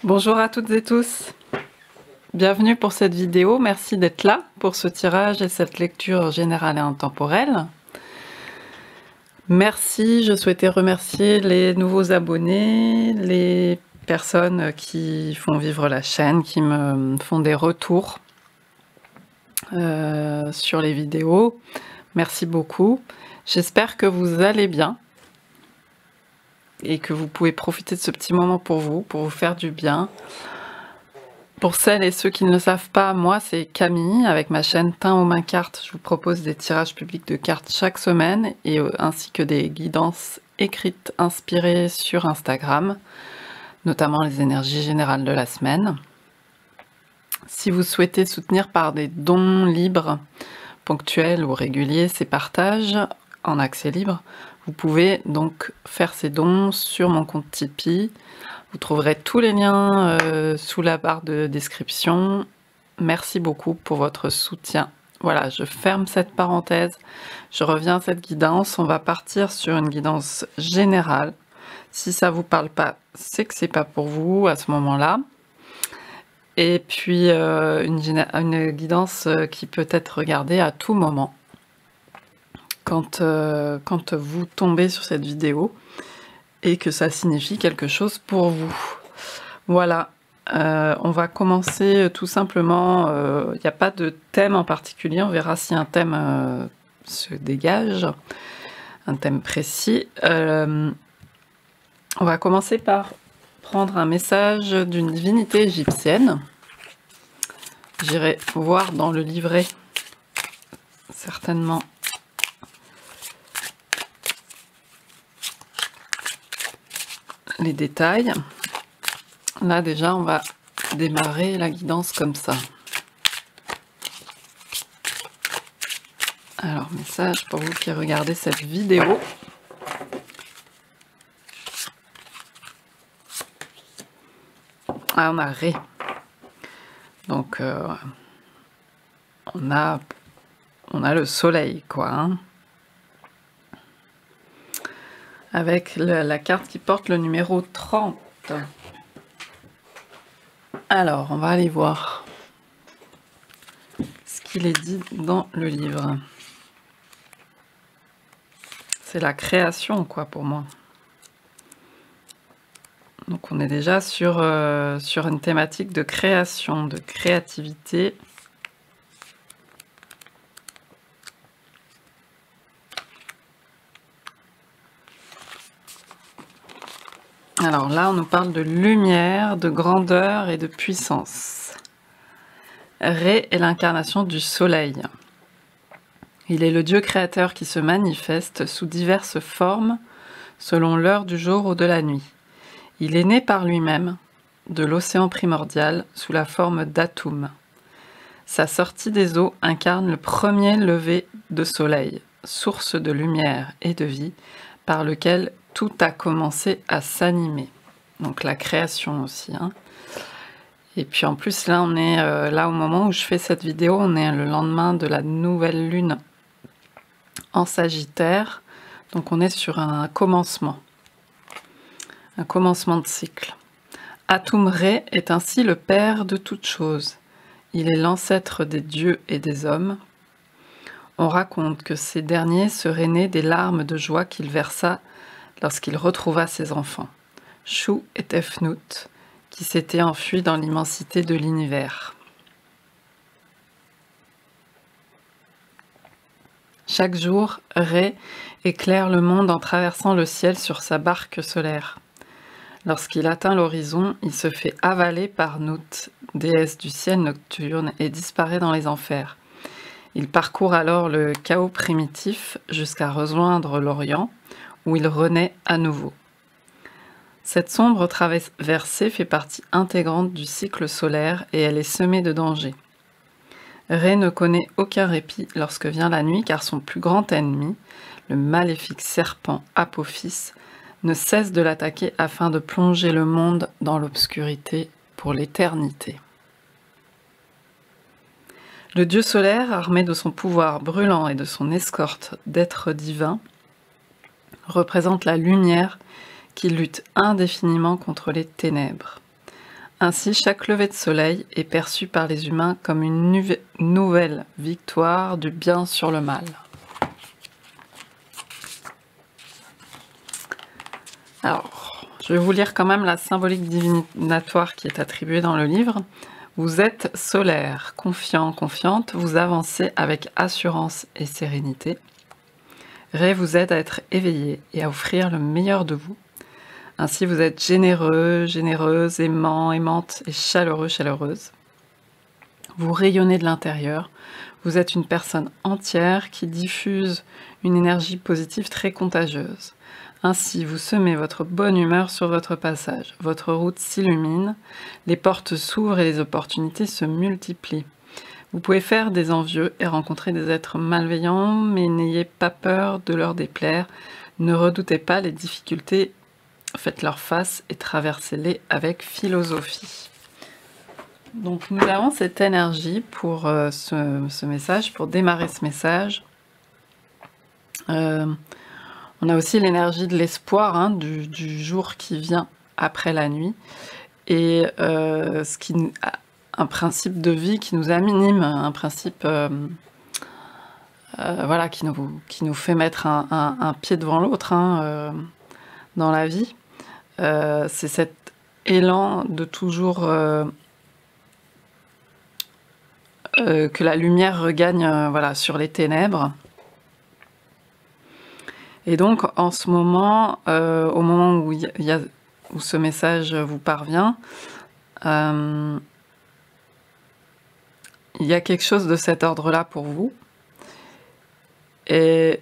Bonjour à toutes et tous, bienvenue pour cette vidéo, merci d'être là pour ce tirage et cette lecture générale et intemporelle. Merci, je souhaitais remercier les nouveaux abonnés, les personnes qui font vivre la chaîne, qui me font des retours sur les vidéos. Merci beaucoup, j'espère que vous allez bien et que vous pouvez profiter de ce petit moment pour vous faire du bien. Pour celles et ceux qui ne le savent pas, moi c'est Camille, avec ma chaîne Teint aux mains cartes. Je vous propose des tirages publics de cartes chaque semaine, et ainsi que des guidances écrites inspirées sur Instagram, notamment les énergies générales de la semaine. Si vous souhaitez soutenir par des dons libres, ponctuels ou réguliers ces partages en accès libre, vous pouvez donc faire ces dons sur mon compte Tipeee. Vous trouverez tous les liens sous la barre de description. Merci beaucoup pour votre soutien. Voilà, je ferme cette parenthèse. Je reviens à cette guidance. On va partir sur une guidance générale. Si ça vous parle pas, c'est que c'est pas pour vous à ce moment-là. Et puis une guidance qui peut être regardée à tout moment. Quand vous tombez sur cette vidéo et que ça signifie quelque chose pour vous. Voilà, on va commencer tout simplement, il n'y a pas de thème en particulier, on verra si un thème se dégage, un thème précis. On va commencer par prendre un message d'une divinité égyptienne. J'irai voir dans le livret, certainement, les détails. Là déjà on va démarrer la guidance comme ça. Alors message pour vous qui regardez cette vidéo. Ah, on a Ré. Donc on a le soleil quoi, hein. Avec la carte qui porte le numéro 30. Alors, on va aller voir ce qu'il est dit dans le livre. C'est la création, quoi, pour moi. Donc, on est déjà sur une thématique de création, de créativité. Alors là, on nous parle de lumière, de grandeur et de puissance. Ré est l'incarnation du soleil. Il est le Dieu créateur qui se manifeste sous diverses formes selon l'heure du jour ou de la nuit. Il est né par lui-même de l'océan primordial sous la forme d'Atoum. Sa sortie des eaux incarne le premier lever de soleil, source de lumière et de vie, par lequel tout a commencé à s'animer. Donc la création aussi, hein. Et puis en plus là on est là au moment où je fais cette vidéo, on est le lendemain de la nouvelle lune en Sagittaire. Donc on est sur un commencement de cycle. Atum Ré est ainsi le père de toutes choses. Il est l'ancêtre des dieux et des hommes. On raconte que ces derniers seraient nés des larmes de joie qu'il versa lorsqu'il retrouva ses enfants, Chou et Tefnut, qui s'étaient enfuis dans l'immensité de l'univers. Chaque jour, Ré éclaire le monde en traversant le ciel sur sa barque solaire. Lorsqu'il atteint l'horizon, il se fait avaler par Nut, déesse du ciel nocturne, et disparaît dans les enfers. Il parcourt alors le chaos primitif jusqu'à rejoindre l'Orient, où il renaît à nouveau. Cette sombre traversée fait partie intégrante du cycle solaire et elle est semée de dangers. Ré ne connaît aucun répit lorsque vient la nuit, car son plus grand ennemi, le maléfique serpent Apophis, ne cesse de l'attaquer afin de plonger le monde dans l'obscurité pour l'éternité. Le dieu solaire, armé de son pouvoir brûlant et de son escorte d'êtres divins, représente la lumière qui lutte indéfiniment contre les ténèbres. Ainsi, chaque lever de soleil est perçu par les humains comme une nouvelle victoire du bien sur le mal. Alors, je vais vous lire quand même la symbolique divinatoire qui est attribuée dans le livre. Vous êtes solaire, confiant, confiante, vous avancez avec assurance et sérénité. Ré vous aide à être éveillé et à offrir le meilleur de vous. Ainsi, vous êtes généreux, généreuse, aimant, aimante et chaleureux, chaleureuse. Vous rayonnez de l'intérieur. Vous êtes une personne entière qui diffuse une énergie positive très contagieuse. Ainsi, vous semez votre bonne humeur sur votre passage. Votre route s'illumine, les portes s'ouvrent et les opportunités se multiplient. Vous pouvez faire des envieux et rencontrer des êtres malveillants, mais n'ayez pas peur de leur déplaire. Ne redoutez pas les difficultés. Faites-leur face et traversez-les avec philosophie. Donc nous avons cette énergie pour ce message, pour démarrer ce message. On a aussi l'énergie de l'espoir, hein, du jour qui vient après la nuit. Et un principe de vie qui nous anime, un principe voilà, qui nous fait mettre un pied devant l'autre, hein, dans la vie. C'est cet élan de toujours que la lumière regagne voilà, sur les ténèbres. Et donc en ce moment, au moment où ce message vous parvient, il y a quelque chose de cet ordre-là pour vous. Et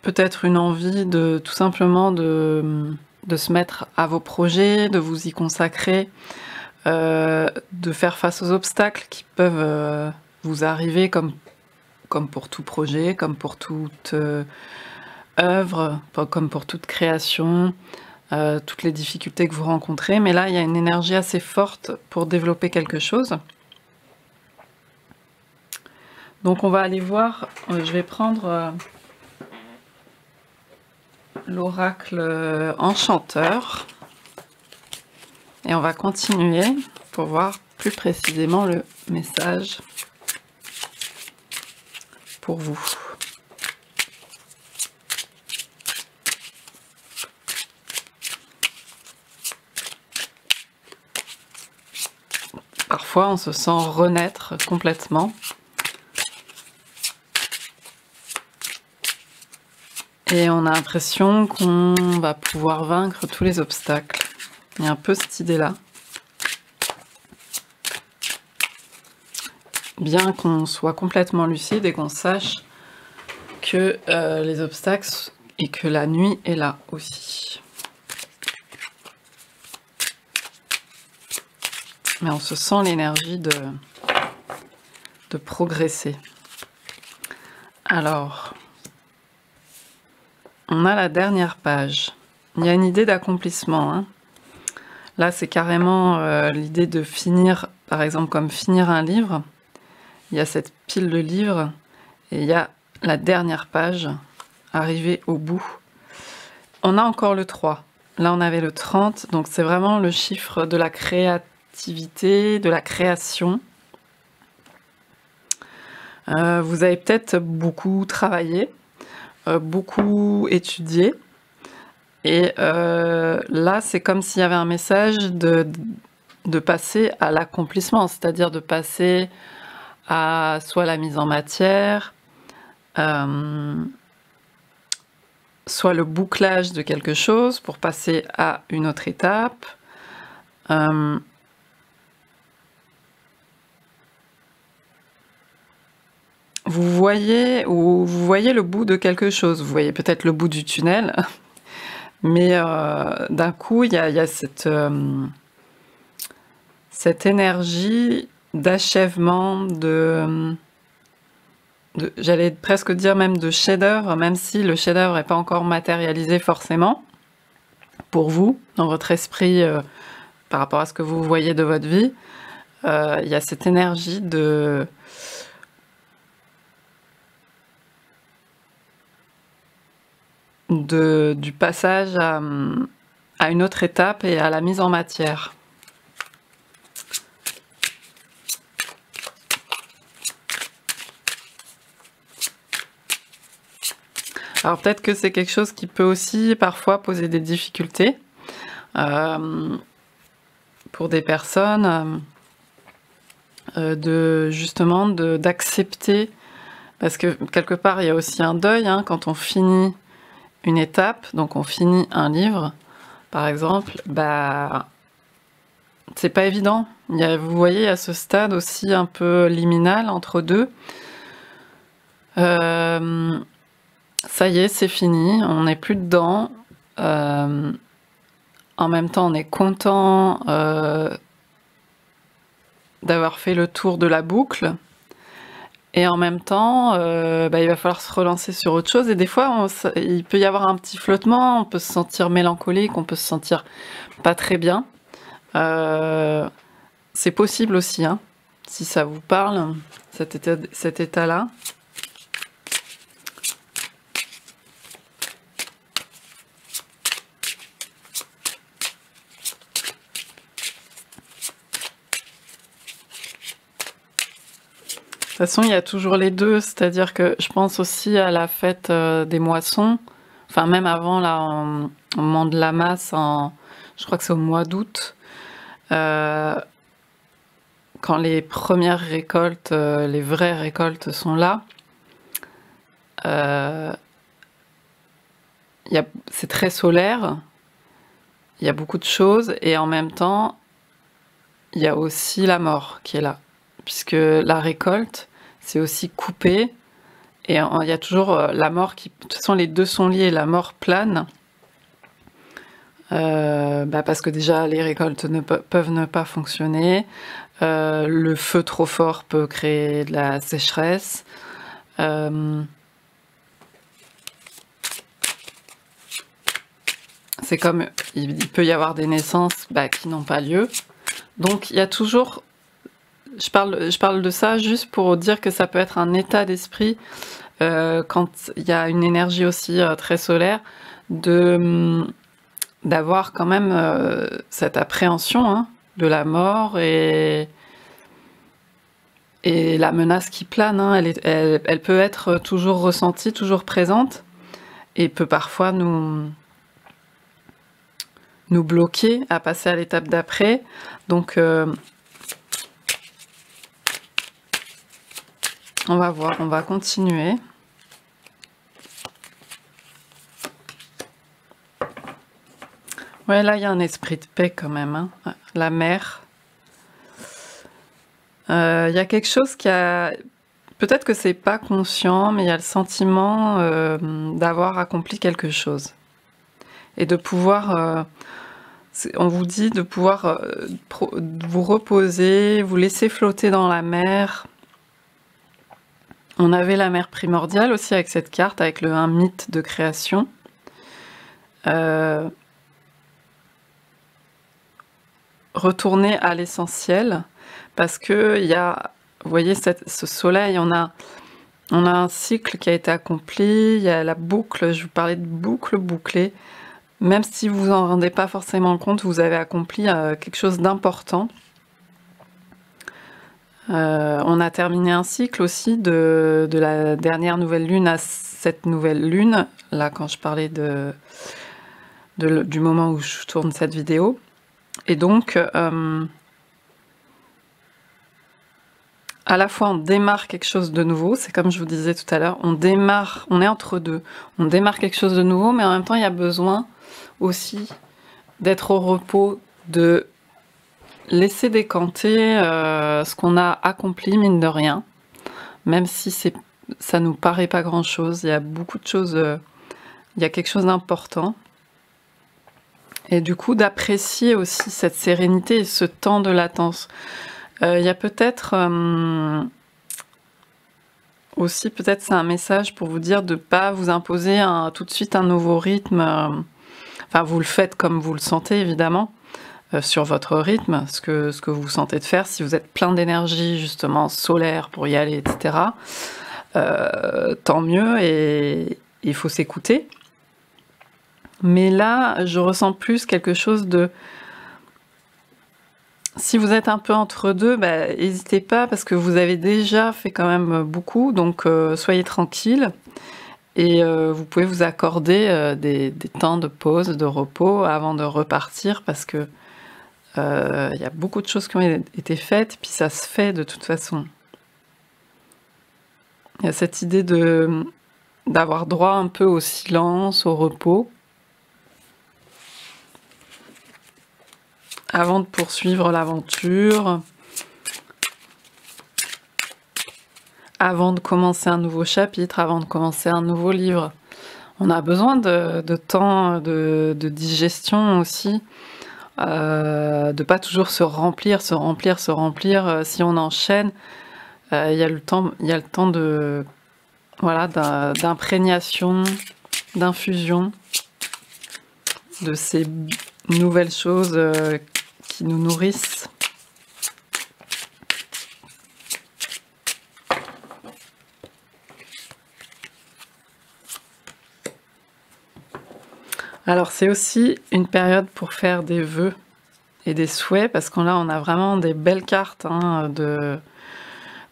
peut-être une envie de tout simplement de se mettre à vos projets, de vous y consacrer, de faire face aux obstacles qui peuvent vous arriver comme pour tout projet, comme pour toute œuvre, comme pour toute création, toutes les difficultés que vous rencontrez. Mais là, il y a une énergie assez forte pour développer quelque chose. Donc on va aller voir, je vais prendre l'oracle enchanteur et on va continuer pour voir plus précisément le message pour vous. Parfois on se sent renaître complètement. Et on a l'impression qu'on va pouvoir vaincre tous les obstacles. Il y a un peu cette idée-là. Bien qu'on soit complètement lucide et qu'on sache que les obstacles et que la nuit est là aussi. Mais on se sent l'énergie de progresser. Alors... on a la dernière page. Il y a une idée d'accomplissement, hein. Là, c'est carrément l'idée de finir, par exemple, comme finir un livre. Il y a cette pile de livres et il y a la dernière page, arriver au bout. On a encore le 3. Là, on avait le 30, donc c'est vraiment le chiffre de la créativité, de la création. Vous avez peut-être beaucoup travaillé, beaucoup étudié, et là c'est comme s'il y avait un message de passer à l'accomplissement, c'est-à-dire de passer à soit la mise en matière, soit le bouclage de quelque chose pour passer à une autre étape. Vous voyez le bout de quelque chose, vous voyez peut-être le bout du tunnel, mais d'un coup, il y a cette énergie d'achèvement, j'allais presque dire même de chef-d'œuvre, même si le chef-d'œuvre n'est pas encore matérialisé forcément, pour vous, dans votre esprit, par rapport à ce que vous voyez de votre vie. Il y a cette énergie du passage à une autre étape et à la mise en matière. Alors peut-être que c'est quelque chose qui peut aussi parfois poser des difficultés pour des personnes, justement d'accepter, parce que quelque part il y a aussi un deuil quand on finit une étape, donc on finit un livre par exemple, c'est pas évident. Vous voyez, à ce stade aussi un peu liminal entre deux. Ça y est, c'est fini, on n'est plus dedans. En même temps, on est content d'avoir fait le tour de la boucle. Et en même temps, il va falloir se relancer sur autre chose. Et des fois, il peut y avoir un petit flottement, on peut se sentir mélancolique, on peut se sentir pas très bien. C'est possible aussi, si ça vous parle, cet état-là. De toute façon, il y a toujours les deux, c'est-à-dire que je pense aussi à la fête des moissons, enfin même avant, là, au moment de la masse, je crois que c'est au mois d'août, quand les premières récoltes, les vraies récoltes sont là, c'est très solaire, il y a beaucoup de choses, et en même temps, il y a aussi la mort qui est là. Puisque la récolte, c'est aussi coupé, et il y a toujours la mort qui... De toute façon, les deux sont liés, la mort plane, parce que déjà, les récoltes peuvent ne pas fonctionner, le feu trop fort peut créer de la sécheresse, c'est comme... Il peut y avoir des naissances qui n'ont pas lieu, donc il y a toujours... Je parle de ça juste pour dire que ça peut être un état d'esprit quand il y a une énergie aussi très solaire, d'avoir quand même cette appréhension de la mort et la menace qui plane. Elle peut être toujours ressentie, toujours présente, et peut parfois nous bloquer à passer à l'étape d'après. Donc on va voir, on va continuer. Ouais, là, il y a un esprit de paix quand même. La mer. Il y a quelque chose qui a... Peut-être que c'est pas conscient, mais il y a le sentiment d'avoir accompli quelque chose. Et de pouvoir... on vous dit de pouvoir vous reposer, vous laisser flotter dans la mer. On avait la mer primordiale aussi avec cette carte, avec un mythe de création. Retourner à l'essentiel, parce que il y a, vous voyez, ce soleil, on a un cycle qui a été accompli, il y a la boucle, je vous parlais de boucle bouclée. Même si vous en rendez pas forcément compte, vous avez accompli quelque chose d'important. On a terminé un cycle aussi de la dernière nouvelle lune à cette nouvelle lune, là quand je parlais du moment où je tourne cette vidéo. Et donc, à la fois on démarre quelque chose de nouveau, c'est comme je vous disais tout à l'heure, on est entre deux, on démarre quelque chose de nouveau, mais en même temps il y a besoin aussi d'être au repos, de laisser décanter ce qu'on a accompli, mine de rien, même si ça nous paraît pas grand chose, il y a beaucoup de choses, il y a quelque chose d'important, et du coup d'apprécier aussi cette sérénité et ce temps de latence. Il y a peut-être aussi, peut-être c'est un message pour vous dire de ne pas vous imposer tout de suite un nouveau rythme, enfin vous le faites comme vous le sentez évidemment, sur votre rythme, ce que vous sentez de faire, si vous êtes plein d'énergie justement solaire pour y aller, etc. Tant mieux, et il faut s'écouter. Mais là, je ressens plus quelque chose de... Si vous êtes un peu entre deux, bah, n'hésitez pas parce que vous avez déjà fait quand même beaucoup, donc soyez tranquille. Et vous pouvez vous accorder des temps de pause, de repos avant de repartir parce que il y a beaucoup de choses qui ont été faites, puis ça se fait de toute façon. Il y a cette idée d'avoir droit un peu au silence, au repos, avant de poursuivre l'aventure, avant de commencer un nouveau chapitre, avant de commencer un nouveau livre. On a besoin de temps de digestion aussi, de pas toujours se remplir. Si on enchaîne, il y a le temps de... Voilà, d'imprégnation, d'infusion de ces nouvelles choses qui nous nourrissent. Alors c'est aussi une période pour faire des vœux et des souhaits, parce qu'on là on a vraiment des belles cartes hein,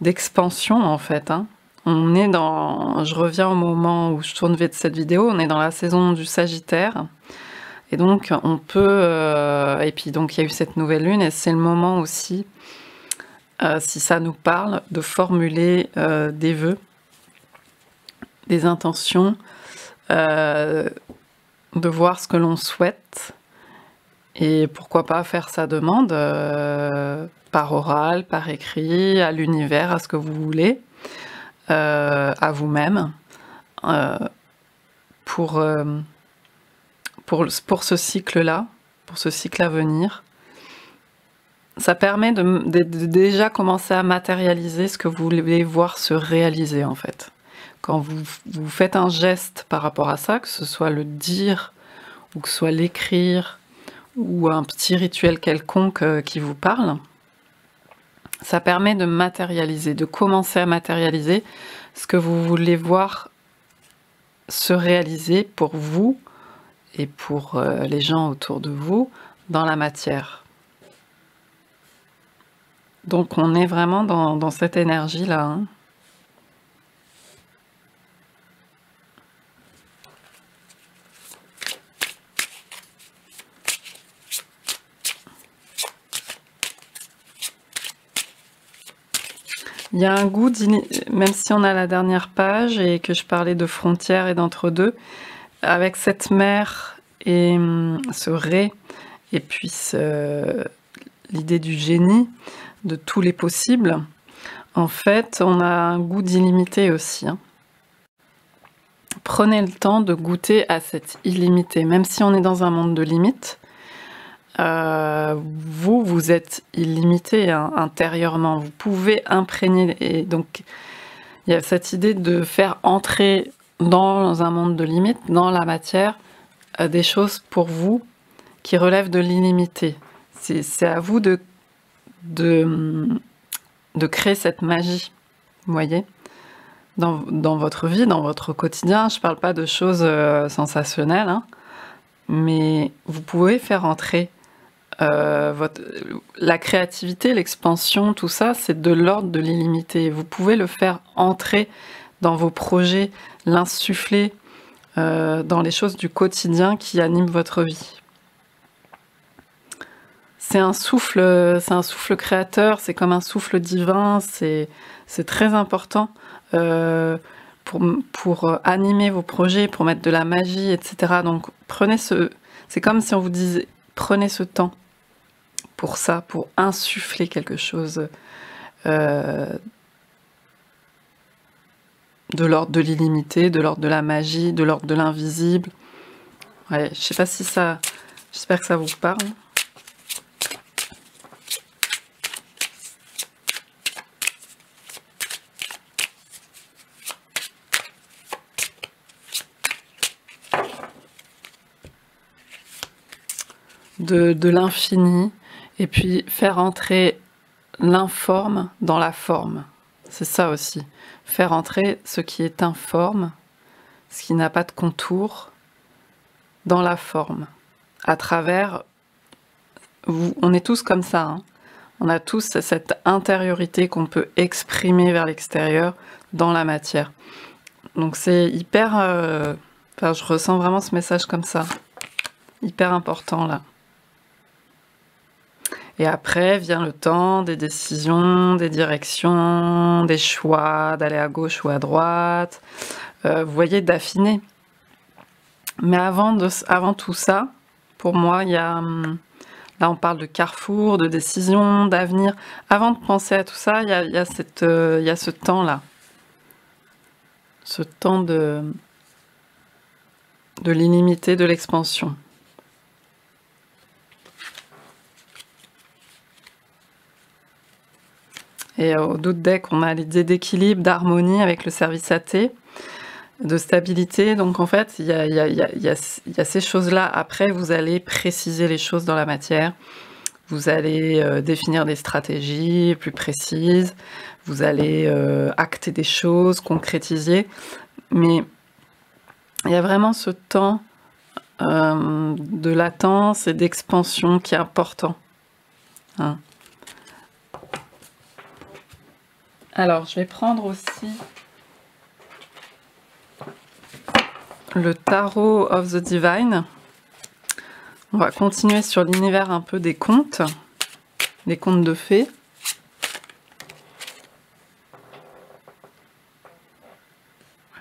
d'expansion en fait. Hein. On est dans, je reviens au moment où je tourne cette vidéo, on est dans la saison du Sagittaire. Et donc on peut, et puis donc il y a eu cette nouvelle lune et c'est le moment aussi, si ça nous parle, de formuler des vœux, des intentions, de voir ce que l'on souhaite et pourquoi pas faire sa demande par oral, par écrit, à l'univers, à ce que vous voulez. À vous-même pour ce cycle-là, pour ce cycle à venir. Ça permet de déjà commencer à matérialiser ce que vous voulez voir se réaliser en fait. Quand vous faites un geste par rapport à ça, que ce soit le dire ou que ce soit l'écrire ou un petit rituel quelconque qui vous parle, ça permet de matérialiser, de commencer à matérialiser ce que vous voulez voir se réaliser pour vous et pour les gens autour de vous dans la matière. Donc on est vraiment dans cette énergie-là. Hein. Il y a un goût, même si on a la dernière page et que je parlais de frontières et d'entre-deux, avec cette mer et ce ré, et puis l'idée du génie, de tous les possibles, en fait, on a un goût d'illimité aussi. Hein. Prenez le temps de goûter à cette illimité, même si on est dans un monde de limites. Vous êtes illimité hein, intérieurement, vous pouvez imprégner, et donc il y a cette idée de faire entrer dans un monde de limites, dans la matière, des choses pour vous qui relèvent de l'illimité. C'est à vous de créer cette magie, vous voyez, dans votre vie, dans votre quotidien. Je ne parle pas de choses sensationnelles, hein, mais vous pouvez faire entrer la créativité, l'expansion, tout ça, c'est de l'ordre de l'illimité. Vous pouvez le faire entrer dans vos projets, l'insuffler dans les choses du quotidien qui animent votre vie. C'est un souffle créateur, c'est comme un souffle divin, c'est très important pour animer vos projets, pour mettre de la magie, etc. Donc c'est comme si on vous disait, prenez ce temps pour ça, pour insuffler quelque chose de l'ordre de l'illimité, de l'ordre de la magie, de l'ordre de l'invisible. Ouais, je sais pas si ça... J'espère que ça vous parle. De l'infini, et puis faire entrer l'informe dans la forme. C'est ça aussi. Faire entrer ce qui est informe, ce qui n'a pas de contour, dans la forme, à travers... on est tous comme ça, hein. On a tous cette intériorité qu'on peut exprimer vers l'extérieur dans la matière. Donc c'est hyper... Enfin, je ressens vraiment ce message comme ça. Hyper important, là. Et après vient le temps des décisions, des directions, des choix, d'aller à gauche ou à droite. Vous voyez, d'affiner. Mais avant tout ça, pour moi, il y a... Là, on parle de carrefour, de décision, d'avenir. Avant de penser à tout ça, il y a ce temps-là. Ce temps de l'illimité, de l'expansion. Et au dos de deck, on a l'idée d'équilibre, d'harmonie avec le service AT, de stabilité. Donc en fait, il y a ces choses-là. Après, vous allez préciser les choses dans la matière. Vous allez définir des stratégies plus précises. Vous allez acter des choses, concrétiser. Mais il y a vraiment ce temps de latence et d'expansion qui est important. Hein. Alors, je vais prendre aussi le Tarot of the Divine. On va continuer sur l'univers un peu des contes de fées.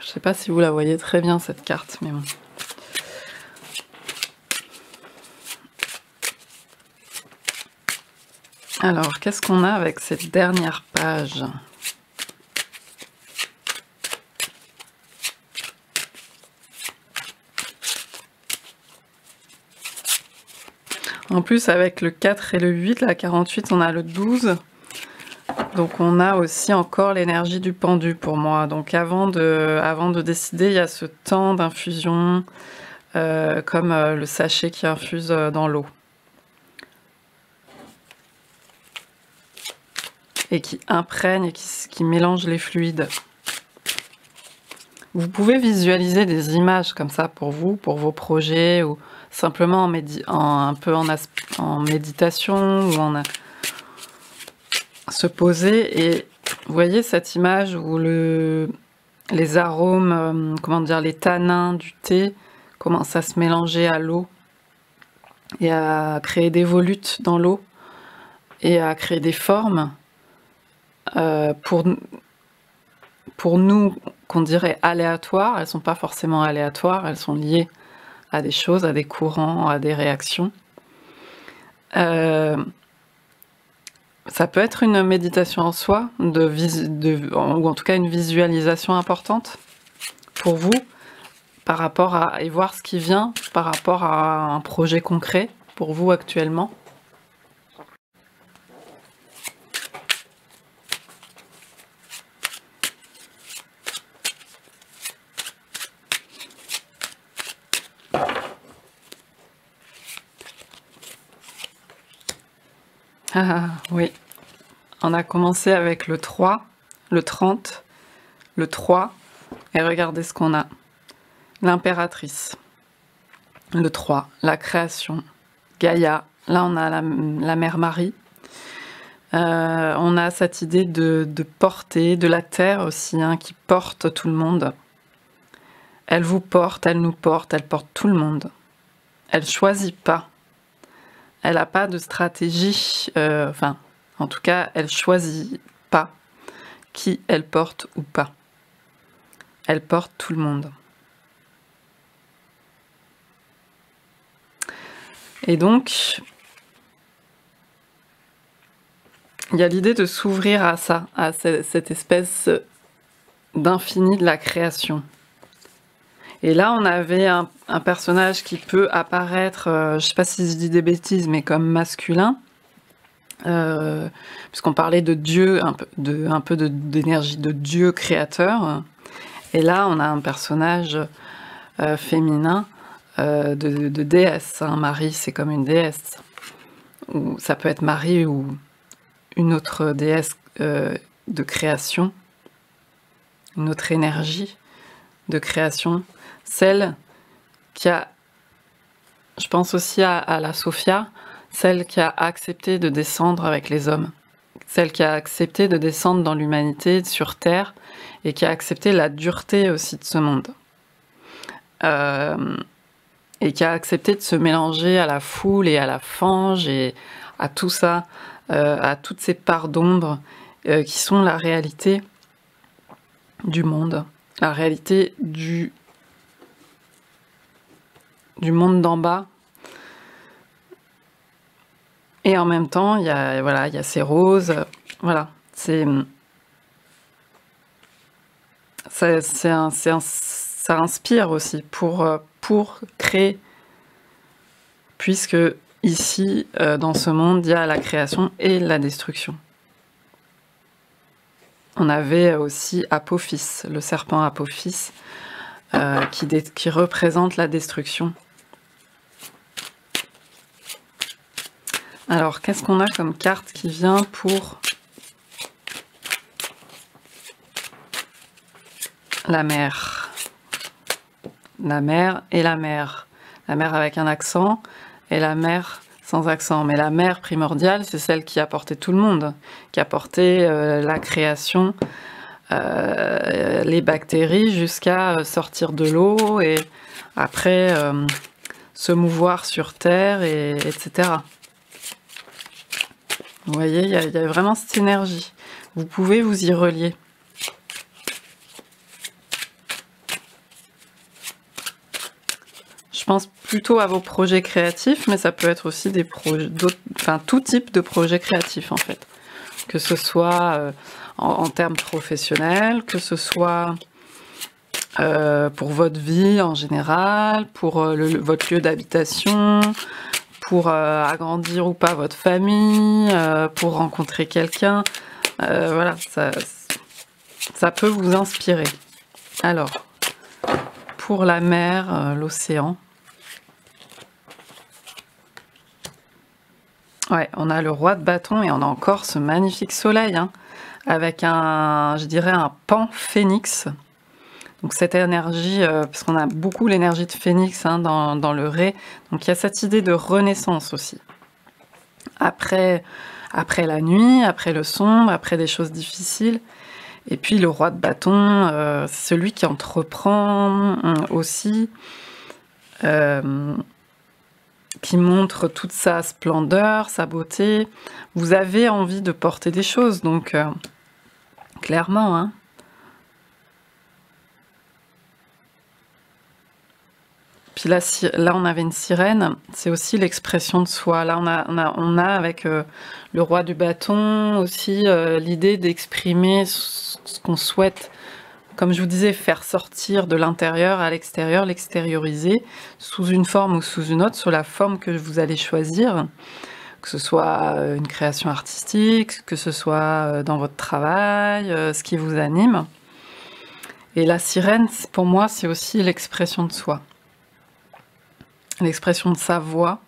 Je sais pas si vous la voyez très bien cette carte, mais bon. Alors, qu'est-ce qu'on a avec cette dernière page ? En plus, avec le 4 et le 8, la 48, on a le 12. Donc on a aussi encore l'énergie du pendu pour moi. Donc avant de décider, il y a ce temps d'infusion, comme le sachet qui infuse dans l'eau. Et qui imprègne et qui mélange les fluides. Vous pouvez visualiser des images comme ça pour vous, pour vos projets, ou simplement un peu en méditation, ou se poser. Et vous voyez cette image où les arômes, comment dire, les tanins du thé commencent à se mélanger à l'eau et à créer des volutes dans l'eau et à créer des formes pour nous, qu'on dirait aléatoires. Elles ne sont pas forcément aléatoires, elles sont liées à des choses, à des courants, à des réactions. Ça peut être une méditation en soi, ou en tout cas une visualisation importante pour vous, par rapport et voir ce qui vient par rapport à un projet concret pour vous actuellement. Ah oui, on a commencé avec le 3, le 30, le 3, et regardez ce qu'on a. L'impératrice, le 3, la création, Gaïa, là on a la mère Marie, on a cette idée de porter, de la terre aussi, hein, qui porte tout le monde. Elle vous porte, elle nous porte, elle porte tout le monde. Elle choisit pas. Elle n'a pas de stratégie, enfin, en tout cas, elle choisit pas qui elle porte ou pas. Elle porte tout le monde. Et donc, il y a l'idée de s'ouvrir à ça, à cette espèce d'infini de la création. Et là, on avait un personnage qui peut apparaître, je ne sais pas si je dis des bêtises, mais comme masculin, puisqu'on parlait de Dieu, un peu d'énergie de Dieu créateur. Et là, on a un personnage féminin de déesse. Hein. Marie, c'est comme une déesse. Ou ça peut être Marie ou une autre déesse de création, une autre énergie de création. Celle qui a Je pense aussi à la Sophia, celle qui a accepté de descendre avec les hommes, celle qui a accepté de descendre dans l'humanité, sur Terre, et qui a accepté la dureté aussi de ce monde. Et qui a accepté de se mélanger à la foule et à la fange et à tout ça, à toutes ces parts d'ombre qui sont la réalité du monde, la réalité du monde d'en bas. Et en même temps, il y a ces roses, voilà, ça inspire aussi pour créer, puisque ici, dans ce monde, il y a la création et la destruction. On avait aussi Apophis, le serpent Apophis, qui représente la destruction. Alors, qu'est-ce qu'on a comme carte qui vient pour la mer? La mer et la mer. La mer avec un accent et la mer sans accent. Mais la mer primordiale, c'est celle qui a porté tout le monde, qui a porté la création, les bactéries jusqu'à sortir de l'eau et après se mouvoir sur Terre, etc. Vous voyez, il y a vraiment cette énergie. Vous pouvez vous y relier. Je pense plutôt à vos projets créatifs, mais ça peut être aussi des projets, tout type de projets créatifs en fait. Que ce soit en termes professionnels, que ce soit pour votre vie en général, pour votre lieu d'habitation, pour agrandir ou pas votre famille, pour rencontrer quelqu'un. Voilà, ça peut vous inspirer. Alors, pour la mer, l'océan. Ouais, on a le roi de bâton et on a encore ce magnifique soleil, hein, avec je dirais un pan phénix. Donc cette énergie, parce qu'on a beaucoup l'énergie de phénix hein, dans le ré, donc il y a cette idée de renaissance aussi. Après la nuit, après le sombre, après des choses difficiles. Et puis le roi de bâton, c'est celui qui entreprend aussi, qui montre toute sa splendeur, sa beauté. Vous avez envie de porter des choses, donc clairement, hein. Puis là, on avait une sirène, c'est aussi l'expression de soi. Là, on a avec le roi du bâton aussi l'idée d'exprimer ce qu'on souhaite. Comme je vous disais, faire sortir de l'intérieur à l'extérieur, l'extérioriser sous une forme ou sous une autre, sur la forme que vous allez choisir. Que ce soit une création artistique, que ce soit dans votre travail, ce qui vous anime. Et la sirène, pour moi, c'est aussi l'expression de soi. L'expression de sa voix,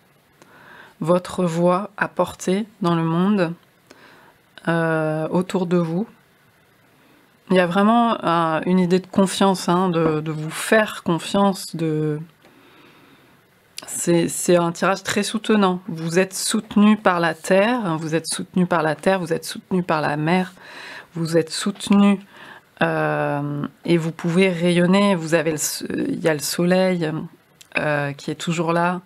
votre voix à porter dans le monde, autour de vous. Il y a vraiment une idée de confiance, hein, de vous faire confiance. C'est un tirage très soutenant. Vous êtes soutenu par la terre, vous êtes soutenu par la terre, vous êtes soutenu par la mer, vous êtes soutenu et vous pouvez rayonner. Il y a le soleil qui est toujours là.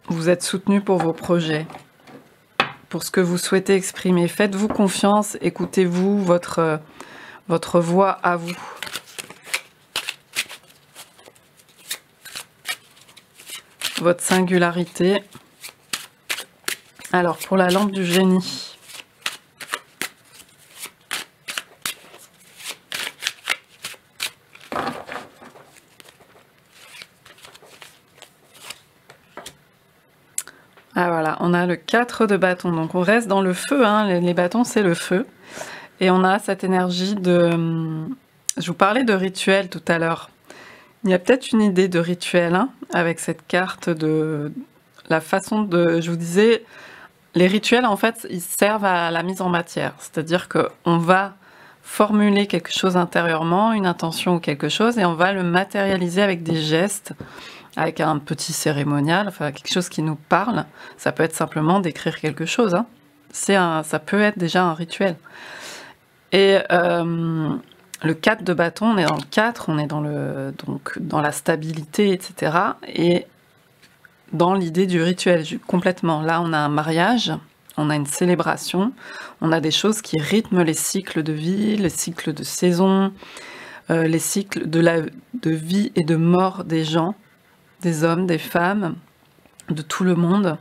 Vous êtes soutenu pour vos projets, pour ce que vous souhaitez exprimer. Faites-vous confiance, écoutez-vous, votre voix à vous. Votre singularité. Alors, pour la lampe du génie. Ah voilà, on a le 4 de bâton, donc on reste dans le feu, hein. Les bâtons c'est le feu. Et on a cette énergie de... Je vous parlais de rituel tout à l'heure. Il y a peut-être une idée de rituel hein, avec cette carte de la façon de... Je vous disais, les rituels en fait, ils servent à la mise en matière. C'est-à-dire qu'on va formuler quelque chose intérieurement, une intention ou quelque chose, et on va le matérialiser avec des gestes, avec un petit cérémonial, enfin quelque chose qui nous parle. Ça peut être simplement d'écrire quelque chose, hein. Ça peut être déjà un rituel. Et le 4 de bâton, on est dans le 4, on est donc dans la stabilité, etc. Et dans l'idée du rituel, complètement. Là, on a un mariage, on a une célébration, on a des choses qui rythment les cycles de vie, les cycles de saison, les cycles de vie et de mort des gens, des hommes, des femmes, de tout le monde.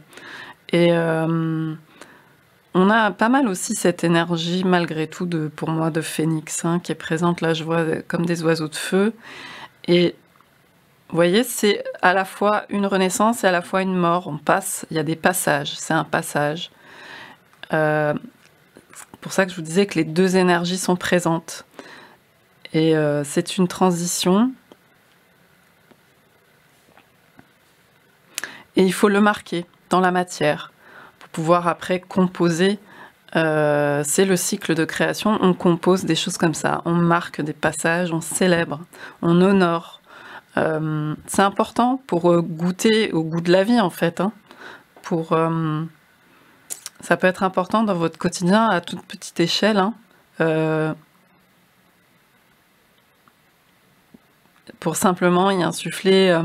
Et on a pas mal aussi cette énergie, malgré tout, pour moi, de phénix, hein, qui est présente. Là, je vois comme des oiseaux de feu. Et vous voyez, c'est à la fois une renaissance et à la fois une mort. Il y a des passages, c'est un passage. C'est pour ça que je vous disais que les deux énergies sont présentes. Et c'est une transition. Et il faut le marquer dans la matière pour pouvoir après composer. C'est le cycle de création. On compose des choses comme ça. On marque des passages, on célèbre, on honore. C'est important pour goûter au goût de la vie, en fait. Hein. Ça peut être important dans votre quotidien à toute petite échelle. Hein. Pour simplement y insuffler...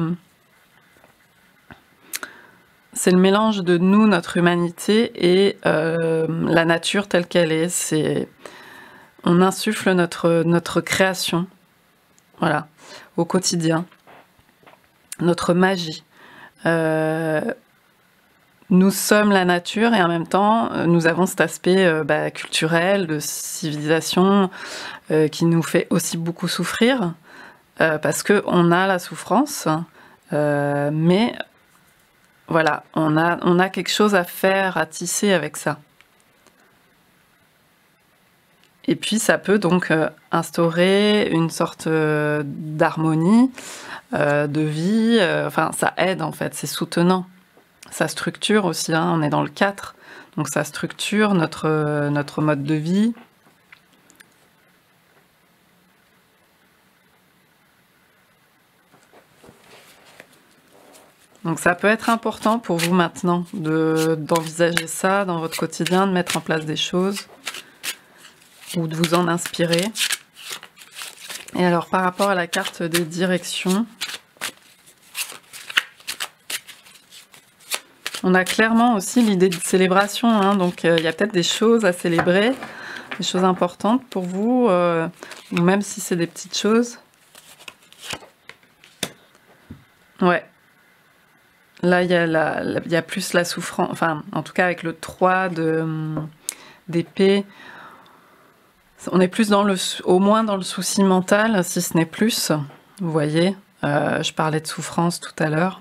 c'est le mélange de nous, notre humanité, et la nature telle qu'elle est. On insuffle notre création, voilà, au quotidien, notre magie. Nous sommes la nature et en même temps, nous avons cet aspect culturel, de civilisation, qui nous fait aussi beaucoup souffrir, parce qu'on a la souffrance, mais... Voilà, on a quelque chose à faire, à tisser avec ça. Et puis ça peut donc instaurer une sorte d'harmonie, de vie, enfin ça aide en fait, c'est soutenant. Ça structure aussi, hein, on est dans le 4, donc ça structure notre mode de vie. Donc ça peut être important pour vous maintenant d'envisager ça dans votre quotidien, de mettre en place des choses ou de vous en inspirer. Et alors par rapport à la carte des directions, on a clairement aussi l'idée de célébration, hein, donc il y a peut-être des choses à célébrer, des choses importantes pour vous, ou même si c'est des petites choses. Ouais. Là, il y a plus la souffrance, enfin, en tout cas avec le 3 d'épée, on est plus au moins dans le souci mental, si ce n'est plus, vous voyez. Je parlais de souffrance tout à l'heure.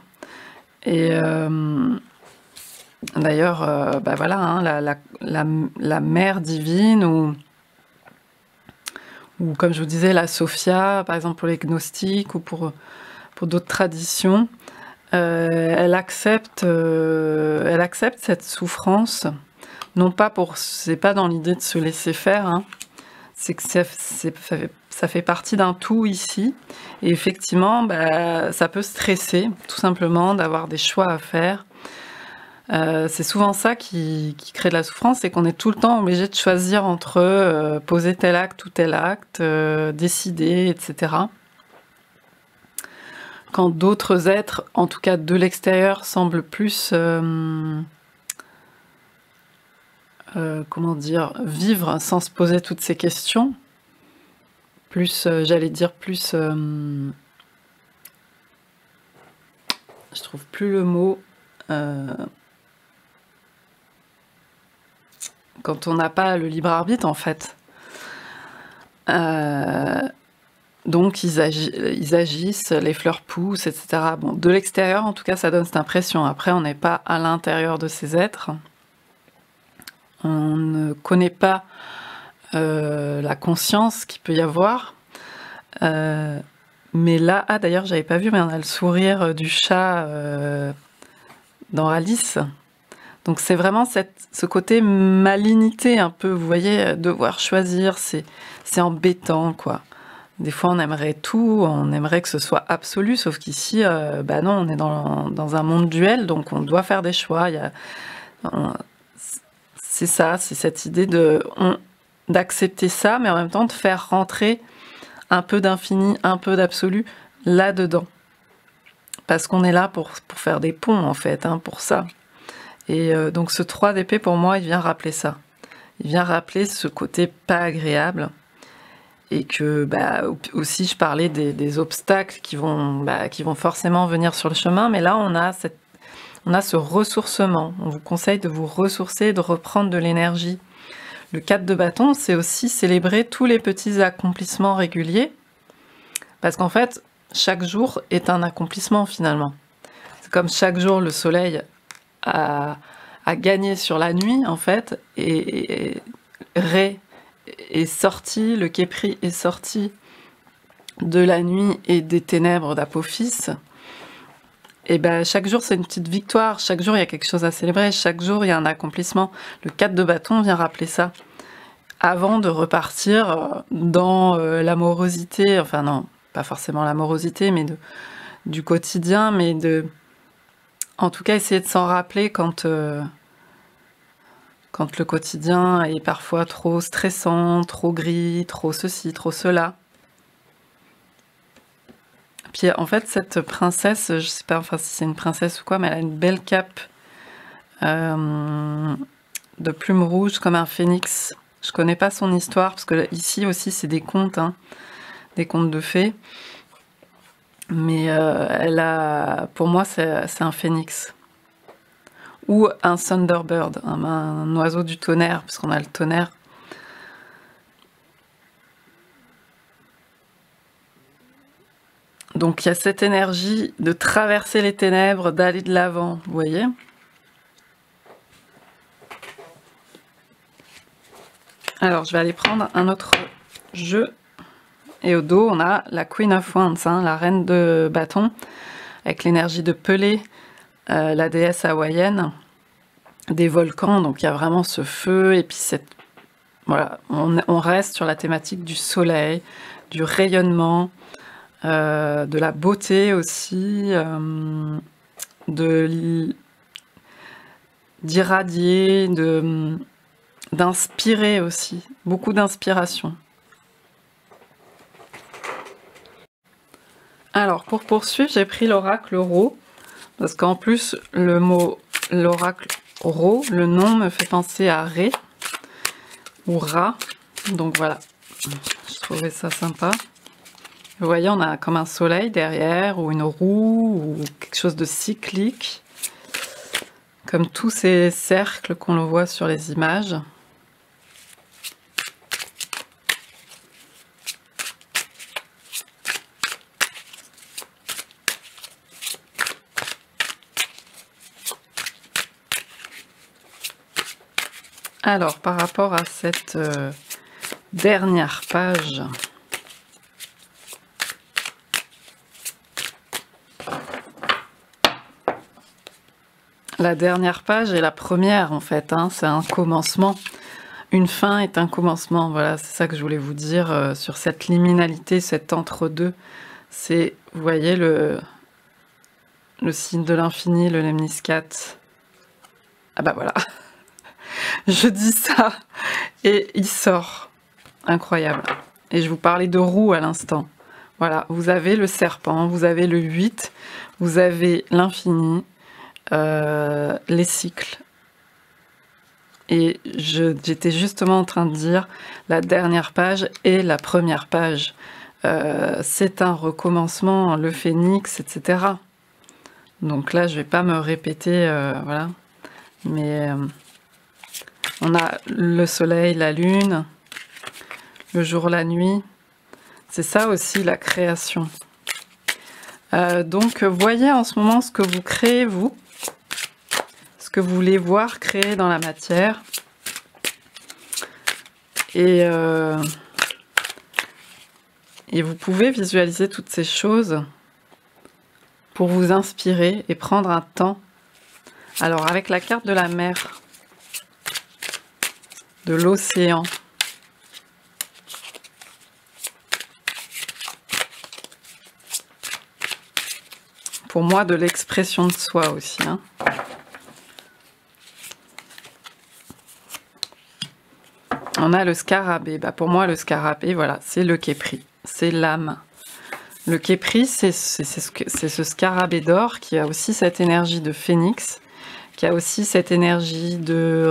Et d'ailleurs, voilà, hein, la mère divine, ou comme je vous disais, la Sophia, par exemple pour les gnostiques, ou pour d'autres traditions, elle accepte cette souffrance, non pas c'est pas dans l'idée de se laisser faire, hein, c'est que ça fait partie d'un tout ici, et effectivement, ça peut stresser, tout simplement, d'avoir des choix à faire. C'est souvent ça qui crée de la souffrance, c'est qu'on est tout le temps obligé de choisir entre poser tel acte ou tel acte, décider, etc. Quand d'autres êtres, en tout cas de l'extérieur, semblent plus, comment dire, vivre sans se poser toutes ces questions, plus, j'allais dire, plus, je trouve plus le mot, quand on n'a pas le libre arbitre, en fait. Donc ils agissent, les fleurs poussent, etc. Bon, de l'extérieur, en tout cas, ça donne cette impression. Après, on n'est pas à l'intérieur de ces êtres. On ne connaît pas la conscience qu'il peut y avoir. Mais là, d'ailleurs, j'avais pas vu, mais on a le sourire du chat dans Alice. Donc c'est vraiment ce côté malignité un peu, vous voyez, devoir choisir, c'est embêtant, quoi. Des fois, on aimerait tout, on aimerait que ce soit absolu, sauf qu'ici, bah non, on est dans un monde duel, donc on doit faire des choix. C'est ça, c'est cette idée d'accepter ça, mais en même temps de faire rentrer un peu d'infini, un peu d'absolu là-dedans. Parce qu'on est là pour faire des ponts, en fait, hein, pour ça. Et donc ce 3 d'épée, pour moi, il vient rappeler ça. Il vient rappeler ce côté pas agréable. Et que, bah, aussi, je parlais des obstacles qui vont forcément venir sur le chemin. Mais là, on a ce ressourcement. On vous conseille de vous ressourcer, de reprendre de l'énergie. Le 4 de bâton, c'est aussi célébrer tous les petits accomplissements réguliers. Parce qu'en fait, chaque jour est un accomplissement, finalement. C'est comme chaque jour, le soleil a gagné sur la nuit, en fait, et Ré est sorti, le Képri est sorti de la nuit et des ténèbres d'Apophis. Et ben chaque jour c'est une petite victoire, chaque jour il y a quelque chose à célébrer, chaque jour il y a un accomplissement. Le 4 de bâton vient rappeler ça. Avant de repartir dans l'amorosité, enfin non, pas forcément l'amorosité, mais du quotidien, mais en tout cas essayer de s'en rappeler quand le quotidien est parfois trop stressant, trop gris, trop ceci, trop cela. Puis en fait, cette princesse, je sais pas enfin si c'est une princesse ou quoi, mais elle a une belle cape de plumes rouges comme un phénix. Je connais pas son histoire, parce que ici aussi c'est des contes, hein, des contes de fées. Mais pour moi c'est un phénix. Ou un thunderbird, un oiseau du tonnerre, puisqu'on a le tonnerre. Donc il y a cette énergie de traverser les ténèbres, d'aller de l'avant, vous voyez? Alors je vais aller prendre un autre jeu. Et au dos, on a la Queen of Wands, hein, la reine de bâton, avec l'énergie de Pelée, la déesse hawaïenne, des volcans, donc il y a vraiment ce feu, et puis voilà, on reste sur la thématique du soleil, du rayonnement, de la beauté aussi, d'irradier, d'inspirer aussi, beaucoup d'inspiration. Alors, pour poursuivre, j'ai pris l'oracle Ro, parce qu'en plus, le mot l'oracle Ro, le nom me fait penser à Ré, ou Ra, donc voilà, je trouvais ça sympa. Vous voyez, on a comme un soleil derrière, ou une roue, ou quelque chose de cyclique, comme tous ces cercles qu'on le voit sur les images. Alors, par rapport à cette dernière page, la dernière page est la première en fait, hein, c'est un commencement. Une fin est un commencement, voilà, c'est ça que je voulais vous dire sur cette liminalité, cet entre-deux. C'est, vous voyez, le signe de l'infini, le lemniscate. Ah bah voilà. Je dis ça et il sort. Incroyable. Et je vous parlais de roue à l'instant. Voilà, vous avez le serpent, vous avez le 8, vous avez l'infini, les cycles. Et j'étais justement en train de dire la dernière page et la première page. C'est un recommencement, le phénix, etc. Donc là, je vais pas me répéter, voilà. Mais on a le soleil, la lune, le jour, la nuit. C'est ça aussi la création. Donc voyez en ce moment ce que vous créez, vous. Ce que vous voulez voir créer dans la matière. Et vous pouvez visualiser toutes ces choses pour vous inspirer et prendre un temps Alors avec la carte de la mer, de l'océan, pour moi de l'expression de soi aussi, hein. On a le scarabée. Bah pour moi, le scarabée, voilà, c'est le képri, c'est l'âme. Le képri, c'est ce scarabée d'or qui a aussi cette énergie de phénix, qui a aussi cette énergie de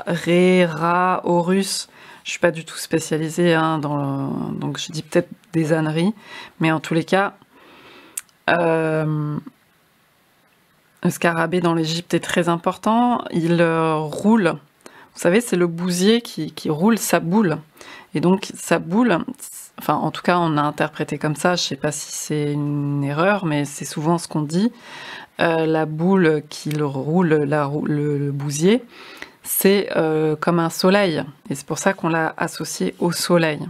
Ré, Ra, Horus. Je suis pas du tout spécialisée, hein, donc je dis peut-être des âneries, mais en tous les cas, le scarabée dans l'Égypte est très important. Il roule. Vous savez, c'est le bousier qui roule sa boule. Et donc, sa boule, enfin, en tout cas, on a interprété comme ça, je ne sais pas si c'est une erreur, mais c'est souvent ce qu'on dit. La boule qui roule le bousier, c'est comme un soleil. Et c'est pour ça qu'on l'a associé au soleil.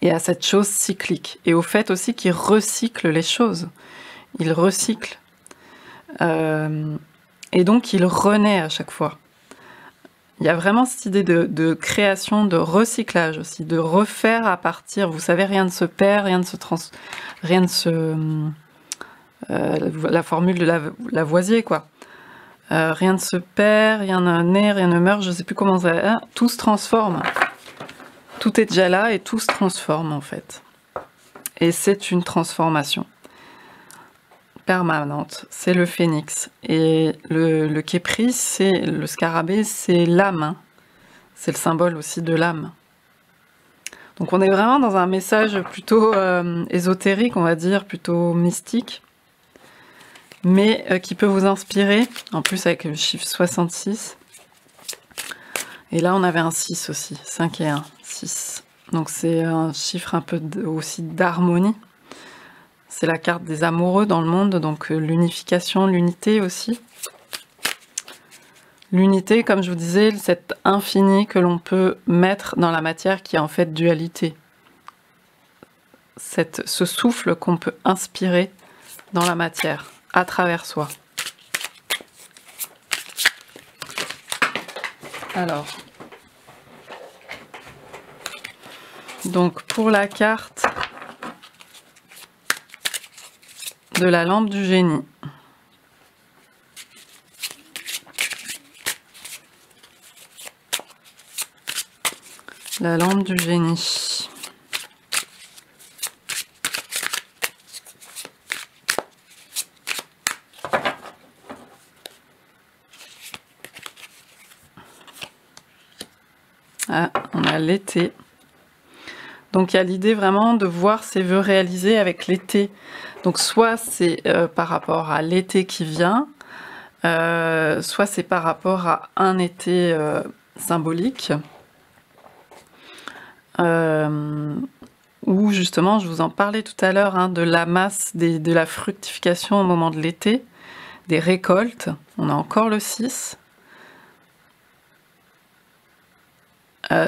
Et à cette chose cyclique. Et au fait aussi qu'il recycle les choses. Il recycle. Et donc, il renaît à chaque fois. Il y a vraiment cette idée de création, de recyclage aussi, de refaire à partir. Vous savez, rien ne se perd, rien ne se... la formule de Lavoisier, quoi. Rien ne se perd, rien ne naît, rien ne meurt, je ne sais plus comment ça... Hein, tout se transforme. Tout est déjà là et tout se transforme, en fait. Et c'est une transformation permanente, c'est le phénix. Et le képri, c'est le scarabée, c'est l'âme. Hein. C'est le symbole aussi de l'âme. Donc on est vraiment dans un message plutôt ésotérique, on va dire, plutôt mystique, mais qui peut vous inspirer, en plus avec le chiffre 66. Et là on avait un 6 aussi, 5 et 1, 6. Donc c'est un chiffre un peu aussi d'harmonie. C'est la carte des amoureux dans le monde, donc l'unification, l'unité aussi. L'unité, comme je vous disais, cet infini que l'on peut mettre dans la matière qui est en fait dualité. Ce souffle qu'on peut inspirer dans la matière, à travers soi. Alors, donc pour la carte de la lampe du génie. La lampe du génie. Ah, on a l'été. Donc il y a l'idée vraiment de voir ses vœux réalisés avec l'été. Donc soit c'est par rapport à l'été qui vient, soit c'est par rapport à un été symbolique, où justement, je vous en parlais tout à l'heure, hein, de la masse, de la fructification au moment de l'été, des récoltes. On a encore le 6.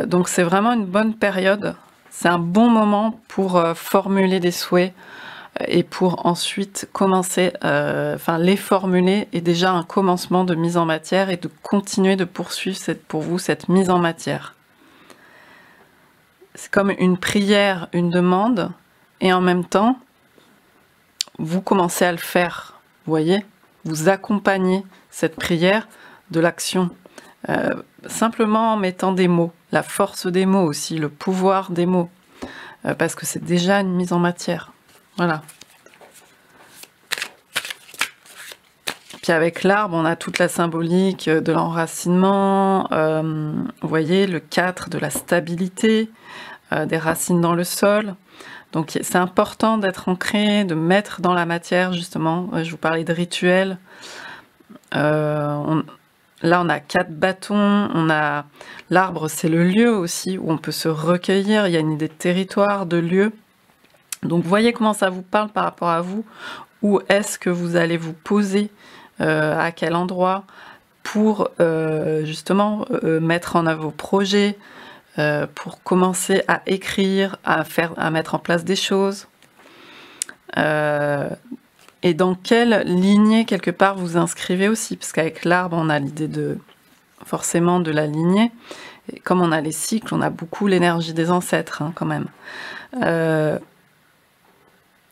Donc c'est vraiment une bonne période. C'est un bon moment pour formuler des souhaits et pour ensuite commencer, les formuler est déjà un commencement de mise en matière et de continuer de poursuivre pour vous cette mise en matière. C'est comme une prière, une demande, et en même temps, vous commencez à le faire. Vous voyez, vous accompagnez cette prière de l'action. Simplement en mettant des mots, la force des mots aussi, le pouvoir des mots, parce que c'est déjà une mise en matière. Voilà. Puis avec l'arbre, on a toute la symbolique de l'enracinement, vous voyez, le 4 de la stabilité, des racines dans le sol. Donc c'est important d'être ancré, de mettre dans la matière, justement. Je vous parlais de rituels. Là, on a 4 bâtons, l'arbre, c'est le lieu aussi où on peut se recueillir, il y a une idée de territoire, de lieu. Donc, voyez comment ça vous parle par rapport à vous, où est-ce que vous allez vous poser, à quel endroit, pour justement mettre en œuvre vos projets, pour commencer à écrire, à mettre en place des choses. et dans quelle lignée quelque part vous inscrivez aussi, parce qu'avec l'arbre on a l'idée de forcément de la lignée, et comme on a les cycles, on a beaucoup l'énergie des ancêtres hein, quand même.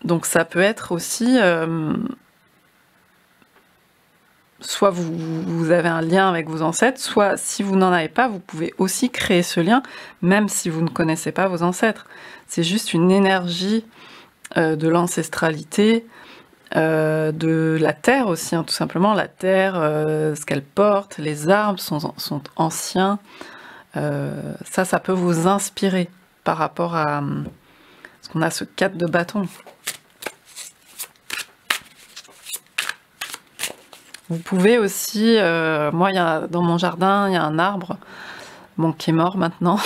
Donc ça peut être aussi soit vous avez un lien avec vos ancêtres, soit si vous n'en avez pas, vous pouvez aussi créer ce lien, même si vous ne connaissez pas vos ancêtres. C'est juste une énergie de l'ancestralité, de la terre aussi, hein, tout simplement. La terre, ce qu'elle porte, les arbres sont anciens. Ça peut vous inspirer par rapport à... Parce qu'on a ce 4 de bâton. Vous pouvez aussi, moi dans mon jardin, il y a un arbre, bon, qui est mort maintenant,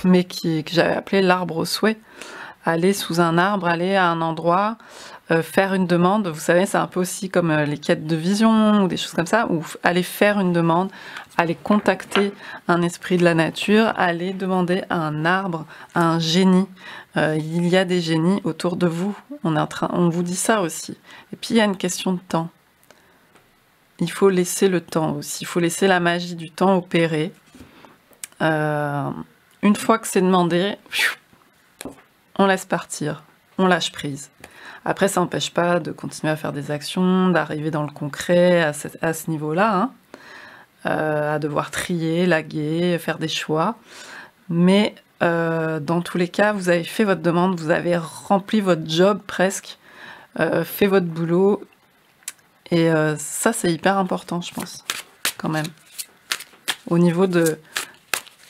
mais que j'avais appelé l'arbre au souhait. Aller sous un arbre, aller à un endroit, faire une demande. Vous savez, c'est un peu aussi comme les quêtes de vision ou des choses comme ça, ou aller faire une demande, aller contacter un esprit de la nature, aller demander à un arbre, à un génie. Il y a des génies autour de vous. On vous dit ça aussi. Et puis il y a une question de temps. Il faut laisser le temps aussi, il faut laisser la magie du temps opérer. Une fois que c'est demandé, on laisse partir, on lâche prise. Après, ça n'empêche pas de continuer à faire des actions, d'arriver dans le concret à ce niveau-là, hein, à devoir trier, laguer, faire des choix. Mais dans tous les cas, vous avez fait votre demande, vous avez rempli votre job presque, fait votre boulot. Et ça, c'est hyper important, je pense, quand même. Au niveau de...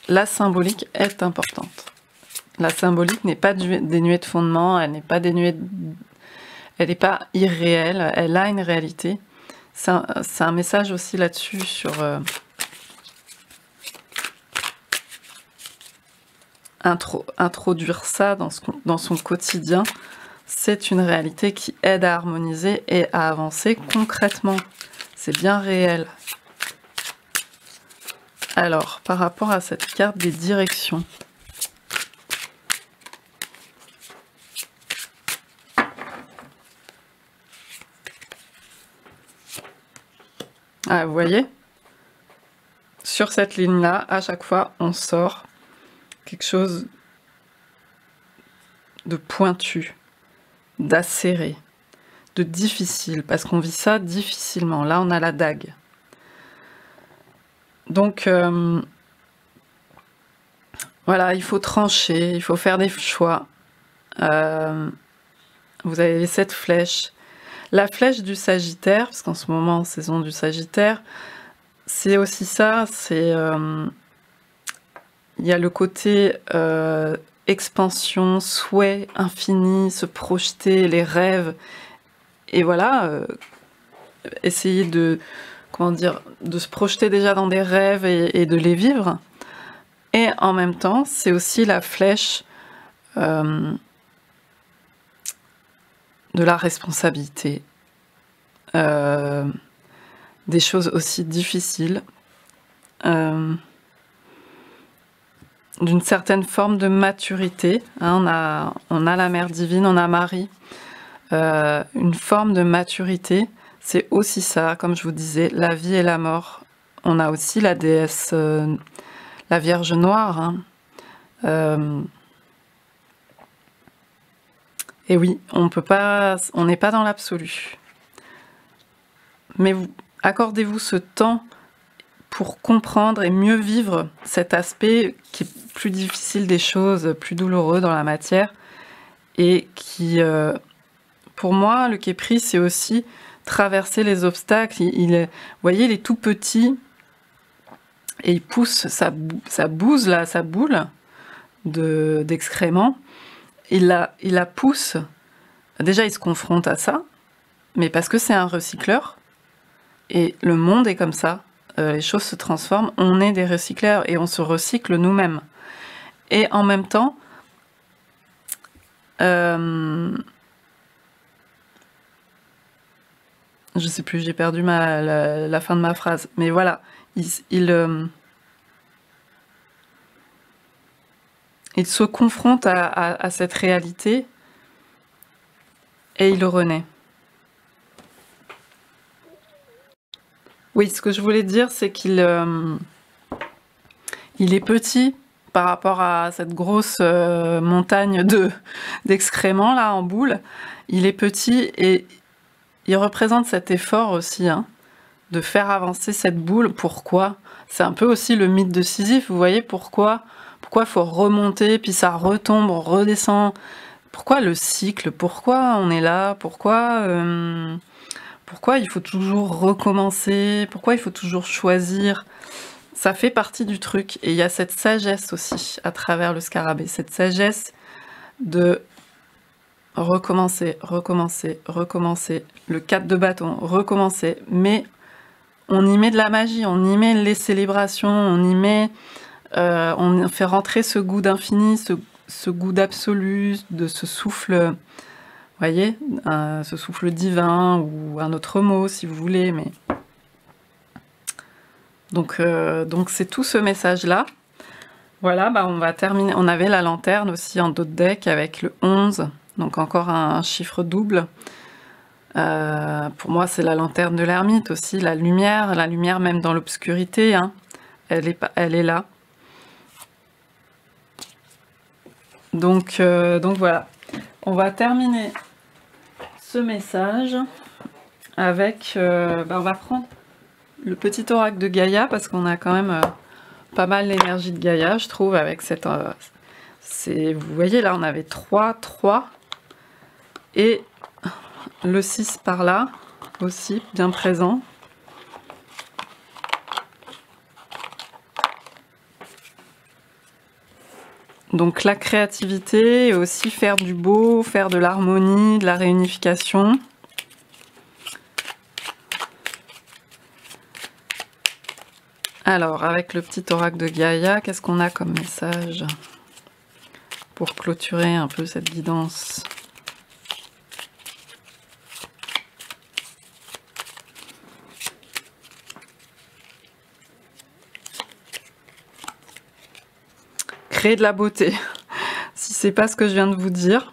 La symbolique est importante. La symbolique n'est pas dénuée de fondement, elle n'est pas dénuée de... Elle n'est pas irréelle, elle a une réalité. C'est un message aussi là-dessus sur... introduire ça dans son quotidien. C'est une réalité qui aide à harmoniser et à avancer concrètement. C'est bien réel. Alors, par rapport à cette carte des directions. Ah, vous voyez? Sur cette ligne-là, à chaque fois, on sort quelque chose de pointu, d'acéré, de difficile, parce qu'on vit ça difficilement. Là, on a la dague. Donc, voilà, il faut trancher, il faut faire des choix. Vous avez cette flèche. La flèche du Sagittaire, parce qu'en ce moment, saison du Sagittaire, c'est aussi ça, c'est... il y a le côté expansion, souhait infini, se projeter, les rêves. Et voilà, essayer de... Comment dire, de se projeter déjà dans des rêves et de les vivre. Et en même temps, c'est aussi la flèche de la responsabilité. Des choses aussi difficiles. D'une certaine forme de maturité. Hein, on a la Mère divine, on a Marie. Une forme de maturité. C'est aussi ça, comme je vous disais, la vie et la mort. On a aussi la déesse, la Vierge Noire. Hein. Et oui, on n'est pas dans l'absolu. Mais accordez-vous ce temps pour comprendre et mieux vivre cet aspect qui est plus difficile des choses, plus douloureux dans la matière. Et qui, pour moi, le Képri, c'est aussi traverser les obstacles. Vous voyez, il est tout petit et il pousse sa bouse, là, sa boule d'excréments. Il la pousse. Déjà, il se confronte à ça, mais parce que c'est un recycleur. Et le monde est comme ça. Les choses se transforment. On est des recycleurs et on se recycle nous-mêmes. Et en même temps, je sais plus, j'ai perdu la fin de ma phrase. Mais voilà, il se confronte à cette réalité et il renaît. Oui, ce que je voulais dire, c'est qu'il il est petit par rapport à cette grosse montagne d'excréments là en boule. Il est petit et il représente cet effort aussi, hein, de faire avancer cette boule. Pourquoi? C'est un peu aussi le mythe de Sisyphe, vous voyez, pourquoi il faut remonter, puis ça retombe, on redescend. Pourquoi le cycle? Pourquoi on est là? Pourquoi il faut toujours recommencer? Pourquoi il faut toujours choisir? Ça fait partie du truc. Et il y a cette sagesse aussi à travers le scarabée. Cette sagesse de recommencer, recommencer, recommencer. Le 4 de bâton, recommencer. Mais on y met de la magie, on y met les célébrations, on y met... on fait rentrer ce goût d'infini, ce goût d'absolu, de ce souffle... Vous voyez, ce souffle divin, ou un autre mot si vous voulez, mais... Donc c'est tout ce message-là. Voilà, bah on va terminer. On avait la lanterne aussi en dos de deck avec le 11, donc encore un chiffre double. Pour moi, c'est la lanterne de l'ermite aussi, la lumière même dans l'obscurité, hein, elle est là. Donc voilà, on va terminer ce message avec, on va prendre le petit oracle de Gaïa parce qu'on a quand même pas mal l'énergie de Gaïa, je trouve, avec cette... vous voyez là, on avait 3 et le 6 par là aussi, bien présent. Donc la créativité et aussi faire du beau, faire de l'harmonie, de la réunification. Alors, avec le petit oracle de Gaïa, qu'est-ce qu'on a comme message pour clôturer un peu cette guidance? Créer de la beauté. Si c'est pas ce que je viens de vous dire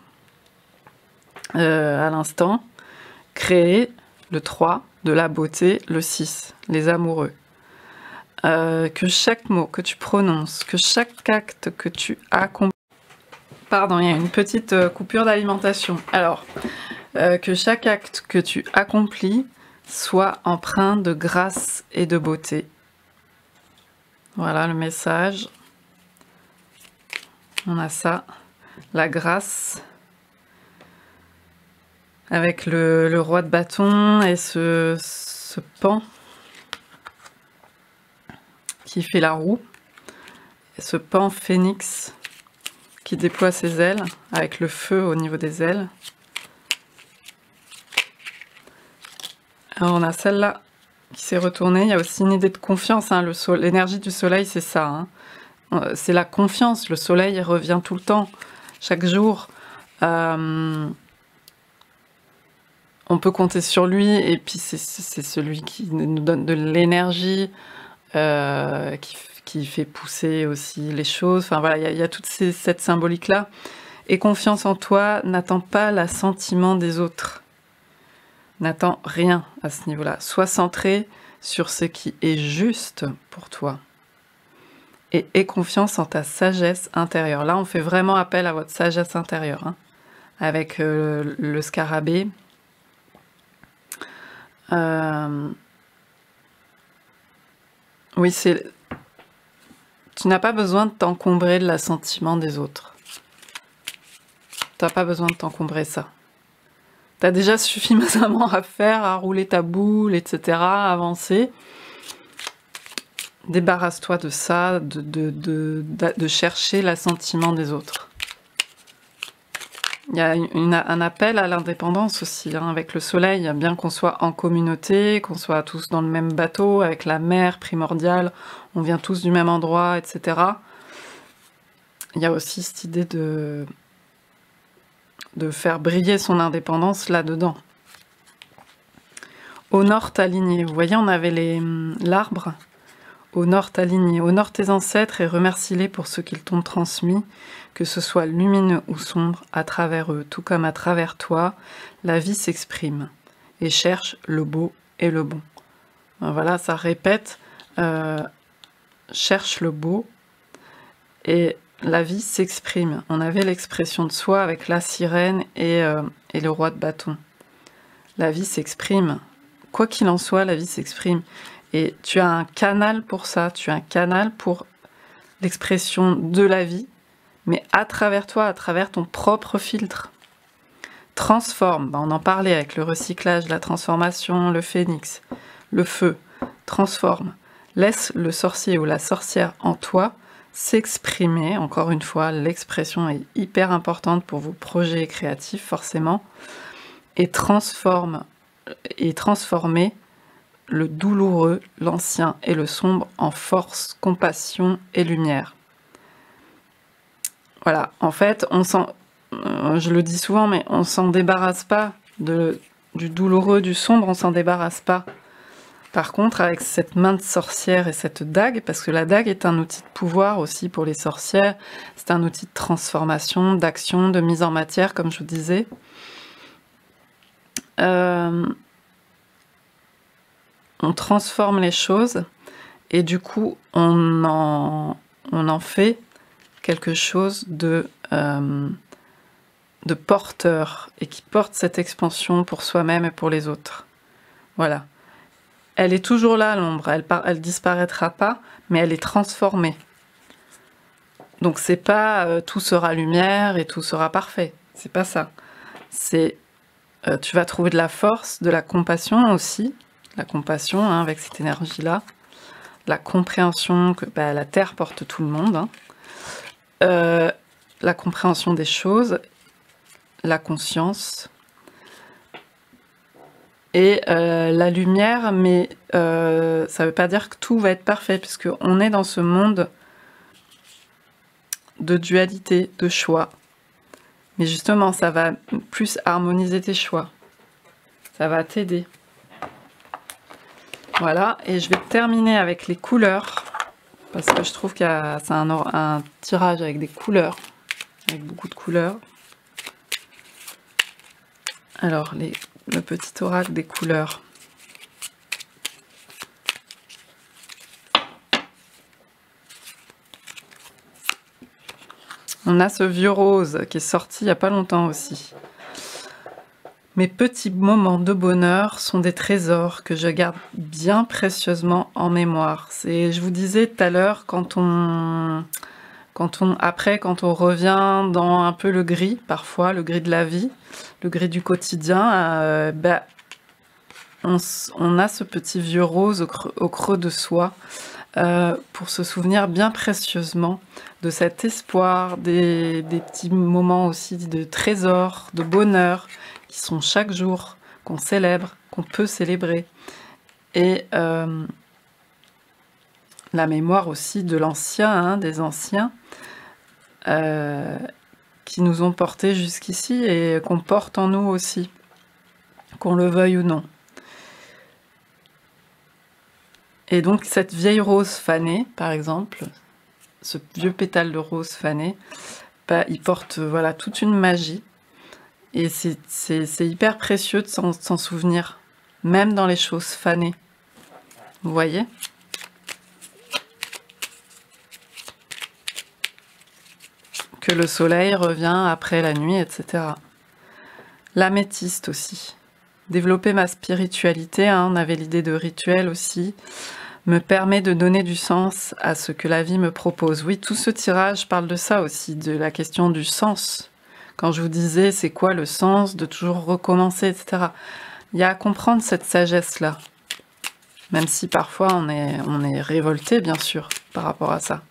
à l'instant, créer le 3, de la beauté, le 6, les amoureux. Que chaque mot que tu prononces, que chaque acte que tu accomplis... Pardon, il y a une petite coupure d'alimentation. Alors, que chaque acte que tu accomplis soit empreint de grâce et de beauté. Voilà le message. On a ça, la grâce, avec le roi de bâton et ce pan qui fait la roue, et ce pan phénix qui déploie ses ailes, avec le feu au niveau des ailes. Alors on a celle-là qui s'est retournée, il y a aussi une idée de confiance, hein, l'énergie du soleil c'est ça, hein. C'est la confiance, le soleil revient tout le temps, chaque jour. On peut compter sur lui, et puis c'est celui qui nous donne de l'énergie, qui fait pousser aussi les choses. Enfin voilà, il y a toute cette symbolique-là. Et confiance en toi, n'attends pas l'assentiment des autres. N'attends rien à ce niveau-là. Sois centré sur ce qui est juste pour toi. Et aie confiance en ta sagesse intérieure. Là, on fait vraiment appel à votre sagesse intérieure, hein, avec le scarabée. Oui, tu n'as pas besoin de t'encombrer de l'assentiment des autres. Tu n'as pas besoin de t'encombrer ça. Tu as déjà suffisamment à faire, à rouler ta boule, etc., à avancer. Débarrasse-toi de ça, de chercher l'assentiment des autres. Il y a un appel à l'indépendance aussi, hein, avec le soleil, bien qu'on soit en communauté, qu'on soit tous dans le même bateau, avec la mer primordiale, on vient tous du même endroit, etc. Il y a aussi cette idée de faire briller son indépendance là-dedans. Honore ta lignée. Vous voyez, on avait l'arbre. Honore ta lignée, honore tes ancêtres et remercie-les pour ce qu'ils t'ont transmis, que ce soit lumineux ou sombre, à travers eux, tout comme à travers toi, la vie s'exprime et cherche le beau et le bon. Voilà, ça répète, cherche le beau, et la vie s'exprime. On avait l'expression de soi avec la sirène et le roi de bâton. La vie s'exprime. Quoi qu'il en soit, la vie s'exprime. Et tu as un canal pour ça, tu as un canal pour l'expression de la vie, mais à travers toi, à travers ton propre filtre. Transforme, on en parlait avec le recyclage, la transformation, le phénix, le feu. Transforme. Laisse le sorcier ou la sorcière en toi s'exprimer. Encore une fois, l'expression est hyper importante pour vos projets créatifs, forcément. Et transformer le douloureux, l'ancien et le sombre en force, compassion et lumière. Voilà, en fait, je le dis souvent, mais on s'en débarrasse pas du douloureux, du sombre, on s'en débarrasse pas. Par contre, avec cette main de sorcière et cette dague, parce que la dague est un outil de pouvoir aussi pour les sorcières, c'est un outil de transformation, d'action, de mise en matière, comme je vous disais. On transforme les choses et du coup, on en fait quelque chose de porteur et qui porte cette expansion pour soi-même et pour les autres. Voilà. Elle est toujours là, l'ombre, elle disparaîtra pas, mais elle est transformée. Donc c'est pas tout sera lumière et tout sera parfait. C'est pas ça. C'est tu vas trouver de la force, de la compassion aussi. La compassion, hein, avec cette énergie-là. La compréhension que la Terre porte tout le monde. Hein. La compréhension des choses. La conscience. Et la lumière, mais ça ne veut pas dire que tout va être parfait, puisqu'on est dans ce monde de dualité, de choix. Mais justement, ça va plus harmoniser tes choix. Ça va t'aider. Voilà, et je vais terminer avec les couleurs, parce que je trouve que c'est un tirage avec des couleurs, avec beaucoup de couleurs. Alors, le petit oracle des couleurs. On a ce vieux rose qui est sorti il n'y a pas longtemps aussi. Mes petits moments de bonheur sont des trésors que je garde bien précieusement en mémoire. Je vous disais tout à l'heure, quand on revient dans un peu le gris, parfois, le gris de la vie, le gris du quotidien, on a ce petit vieux rose au creux de soi pour se souvenir bien précieusement de cet espoir, des petits moments aussi de trésors, de bonheur, qui sont chaque jour, qu'on célèbre, qu'on peut célébrer. Et la mémoire aussi de l'ancien, hein, des anciens, qui nous ont portés jusqu'ici et qu'on porte en nous aussi, qu'on le veuille ou non. Et donc cette vieille rose fanée, par exemple, ce vieux pétale de rose fané, il porte voilà, toute une magie. Et c'est hyper précieux de s'en souvenir, même dans les choses fanées. Vous voyez ? Que le soleil revient après la nuit, etc. L'améthyste aussi. Développer ma spiritualité, hein, on avait l'idée de rituel aussi, me permet de donner du sens à ce que la vie me propose. Oui, tout ce tirage parle de ça aussi, de la question du sens. Quand je vous disais, c'est quoi le sens de toujours recommencer, etc. Il y a à comprendre cette sagesse-là. Même si parfois on est révolté, bien sûr, par rapport à ça.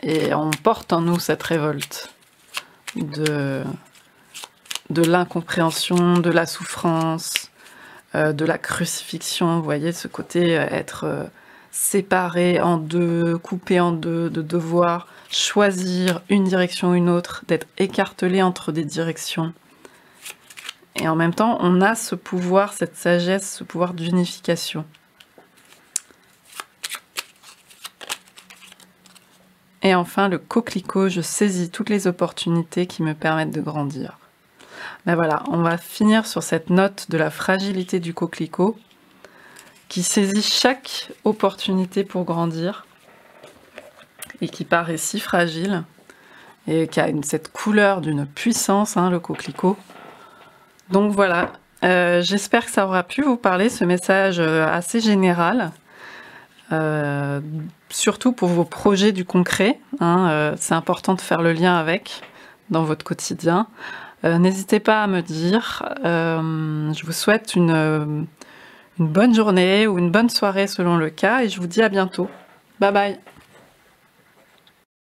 Et on porte en nous cette révolte de l'incompréhension, de la souffrance, de la crucifixion. Vous voyez, ce côté être séparé en deux, coupé en deux, de devoir choisir une direction ou une autre, d'être écartelé entre des directions. Et en même temps, on a ce pouvoir, cette sagesse, ce pouvoir d'unification. Et enfin, le coquelicot, je saisis toutes les opportunités qui me permettent de grandir. Ben voilà, on va finir sur cette note de la fragilité du coquelicot. qui saisit chaque opportunité pour grandir et qui paraît si fragile et qui a cette couleur d'une puissance, hein, le coquelicot. Donc voilà, j'espère que ça aura pu vous parler, ce message assez général. Surtout pour vos projets du concret, hein, c'est important de faire le lien avec dans votre quotidien. N'hésitez pas à me dire. Je vous souhaite une bonne journée ou une bonne soirée selon le cas et je vous dis à bientôt. Bye bye.